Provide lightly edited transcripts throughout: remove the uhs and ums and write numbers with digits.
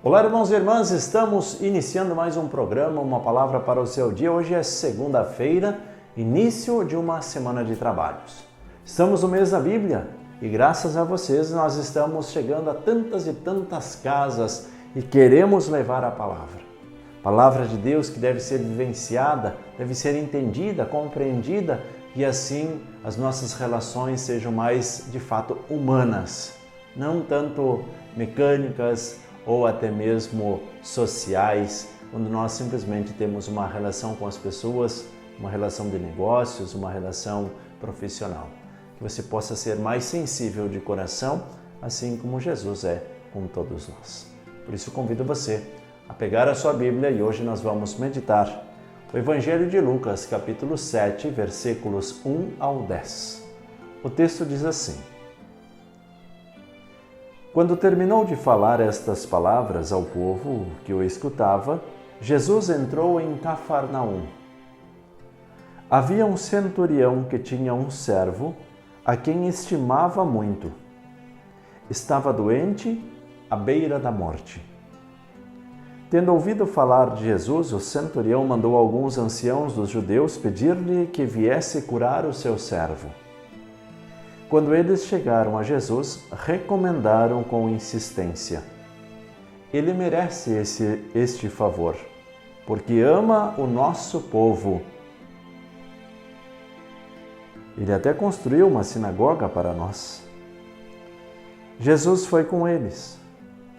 Olá, irmãos e irmãs, estamos iniciando mais um programa, uma palavra para o seu dia. Hoje é segunda-feira, início de uma semana de trabalhos. Estamos no mês da Bíblia e graças a vocês nós estamos chegando a tantas e tantas casas e queremos levar a palavra. Palavra de Deus que deve ser vivenciada, deve ser entendida, compreendida e assim as nossas relações sejam mais, de fato, humanas, não tanto mecânicas ou até mesmo sociais, quando nós simplesmente temos uma relação com as pessoas, uma relação de negócios, uma relação profissional. Que você possa ser mais sensível de coração, assim como Jesus é com todos nós. Por isso convido você a pegar a sua Bíblia e hoje nós vamos meditar o Evangelho de Lucas, capítulo 7, versículos 1 ao 10. O texto diz assim: Quando terminou de falar estas palavras ao povo que o escutava, Jesus entrou em Cafarnaum. Havia um centurião que tinha um servo a quem estimava muito. Estava doente, à beira da morte. Tendo ouvido falar de Jesus, o centurião mandou alguns anciãos dos judeus pedir-lhe que viesse curar o seu servo. Quando eles chegaram a Jesus, recomendaram com insistência: Ele merece este favor, porque ama o nosso povo. Ele até construiu uma sinagoga para nós. Jesus foi com eles.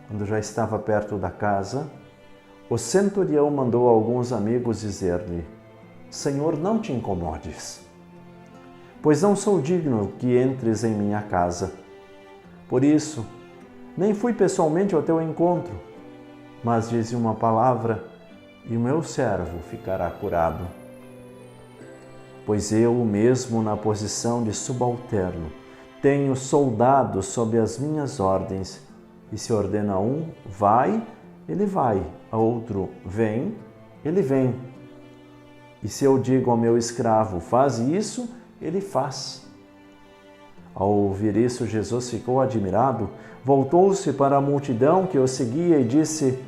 Quando já estava perto da casa, o centurião mandou alguns amigos dizer-lhe: Senhor, não te incomodes, pois não sou digno que entres em minha casa. Por isso, nem fui pessoalmente ao teu encontro, mas dize uma palavra e o meu servo ficará curado. Pois eu mesmo, na posição de subalterno, tenho soldados sob as minhas ordens, e se ordena a um, vai, ele vai, a outro, vem, ele vem. E se eu digo ao meu escravo, faz isso, ele faz. Ao ouvir isso, Jesus ficou admirado, voltou-se para a multidão que o seguia e disse: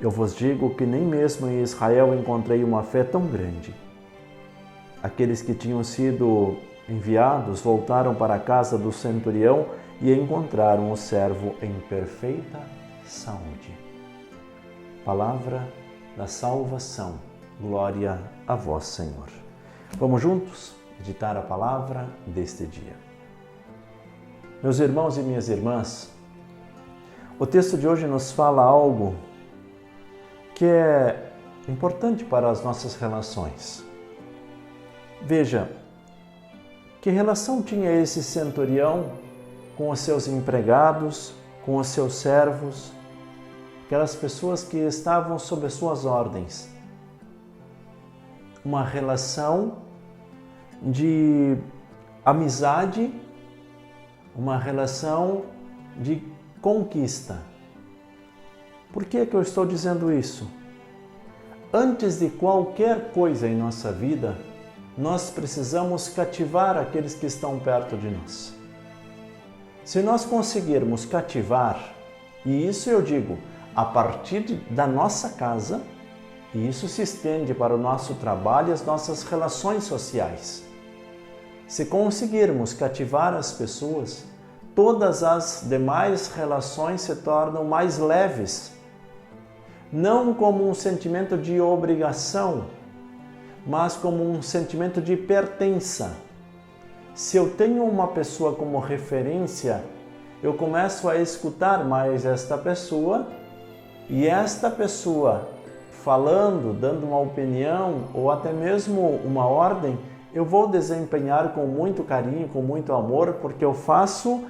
Eu vos digo que nem mesmo em Israel encontrei uma fé tão grande. Aqueles que tinham sido enviados voltaram para a casa do centurião e encontraram o servo em perfeita saúde. Palavra da salvação. Glória a vós, Senhor. Vamos juntos meditar a palavra deste dia. Meus irmãos e minhas irmãs, o texto de hoje nos fala algo que é importante para as nossas relações. Veja, que relação tinha esse centurião com os seus empregados, com os seus servos, aquelas pessoas que estavam sob as suas ordens? Uma relação de amizade, uma relação de conquista. Por que eu estou dizendo isso? Antes de qualquer coisa em nossa vida, nós precisamos cativar aqueles que estão perto de nós. Se nós conseguirmos cativar, e isso eu digo, a partir da nossa casa, e isso se estende para o nosso trabalho e as nossas relações sociais. Se conseguirmos cativar as pessoas, todas as demais relações se tornam mais leves. Não como um sentimento de obrigação, mas como um sentimento de pertença. Se eu tenho uma pessoa como referência, eu começo a escutar mais esta pessoa e esta pessoa falando, dando uma opinião ou até mesmo uma ordem, eu vou desempenhar com muito carinho, com muito amor, porque eu faço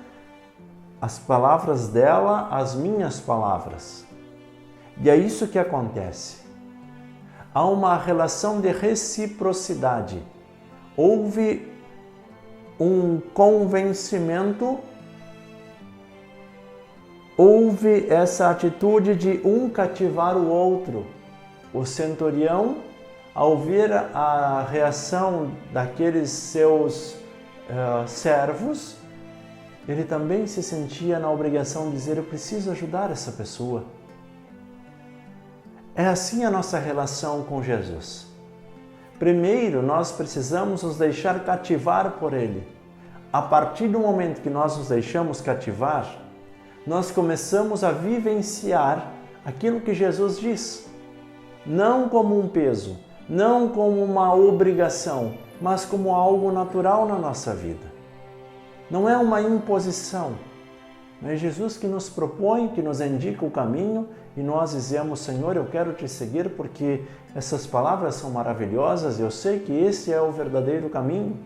as palavras dela as minhas palavras. E é isso que acontece. Há uma relação de reciprocidade. Houve um convencimento, houve essa atitude de um cativar o outro. O centurião, ao ver a reação daqueles seus servos, ele também se sentia na obrigação de dizer: eu preciso ajudar essa pessoa. É assim a nossa relação com Jesus. Primeiro, nós precisamos nos deixar cativar por Ele. A partir do momento que nós nos deixamos cativar, nós começamos a vivenciar aquilo que Jesus diz. Não como um peso, não como uma obrigação, mas como algo natural na nossa vida. Não é uma imposição. É Jesus que nos propõe, que nos indica o caminho e nós dizemos: Senhor, eu quero te seguir porque essas palavras são maravilhosas, eu sei que esse é o verdadeiro caminho.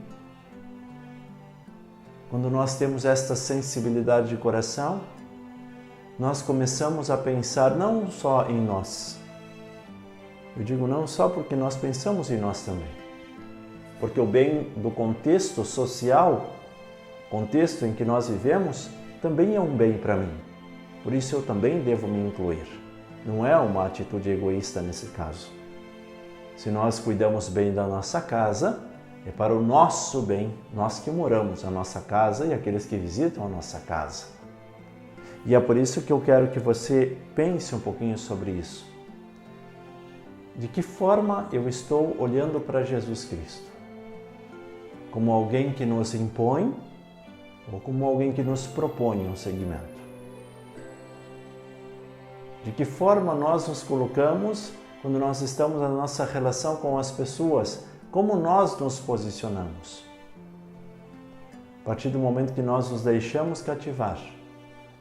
Quando nós temos esta sensibilidade de coração, nós começamos a pensar não só em nós. Eu digo não só porque nós pensamos em nós também. Porque o bem do contexto social, contexto em que nós vivemos, também é um bem para mim. Por isso eu também devo me incluir. Não é uma atitude egoísta nesse caso. Se nós cuidamos bem da nossa casa, é para o nosso bem, nós que moramos na nossa casa e aqueles que visitam a nossa casa. E é por isso que eu quero que você pense um pouquinho sobre isso. De que forma eu estou olhando para Jesus Cristo? Como alguém que nos impõe ou como alguém que nos propõe um seguimento? De que forma nós nos colocamos quando nós estamos na nossa relação com as pessoas? Como nós nos posicionamos? A partir do momento que nós nos deixamos cativar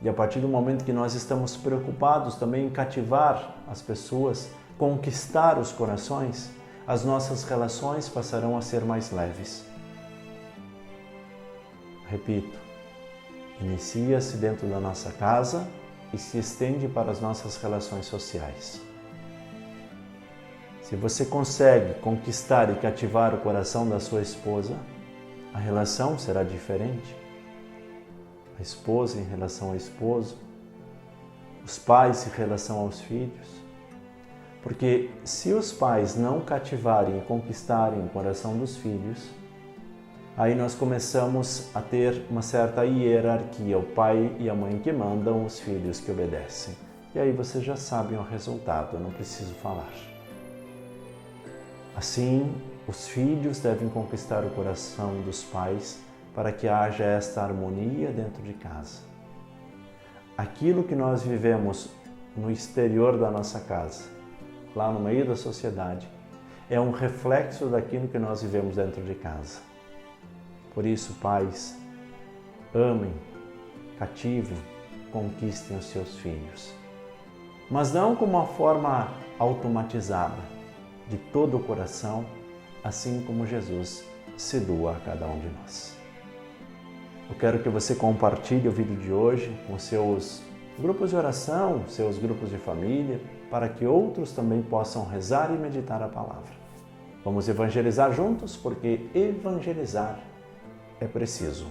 e a partir do momento que nós estamos preocupados também em cativar as pessoas, conquistar os corações, as nossas relações passarão a ser mais leves. Repito, inicia-se dentro da nossa casa e se estende para as nossas relações sociais. Se você consegue conquistar e cativar o coração da sua esposa, a relação será diferente. A esposa em relação ao esposo, os pais em relação aos filhos. Porque se os pais não cativarem e conquistarem o coração dos filhos, aí nós começamos a ter uma certa hierarquia, o pai e a mãe que mandam, os filhos que obedecem. E aí vocês já sabem o resultado, eu não preciso falar. Assim, os filhos devem conquistar o coração dos pais para que haja esta harmonia dentro de casa. Aquilo que nós vivemos no exterior da nossa casa, lá no meio da sociedade, é um reflexo daquilo que nós vivemos dentro de casa. Por isso, pais, amem, cativem, conquistem os seus filhos. Mas não como uma forma automatizada, de todo o coração, assim como Jesus se doa a cada um de nós. Eu quero que você compartilhe o vídeo de hoje com seus grupos de oração, seus grupos de família, para que outros também possam rezar e meditar a palavra. Vamos evangelizar juntos, porque evangelizar é preciso.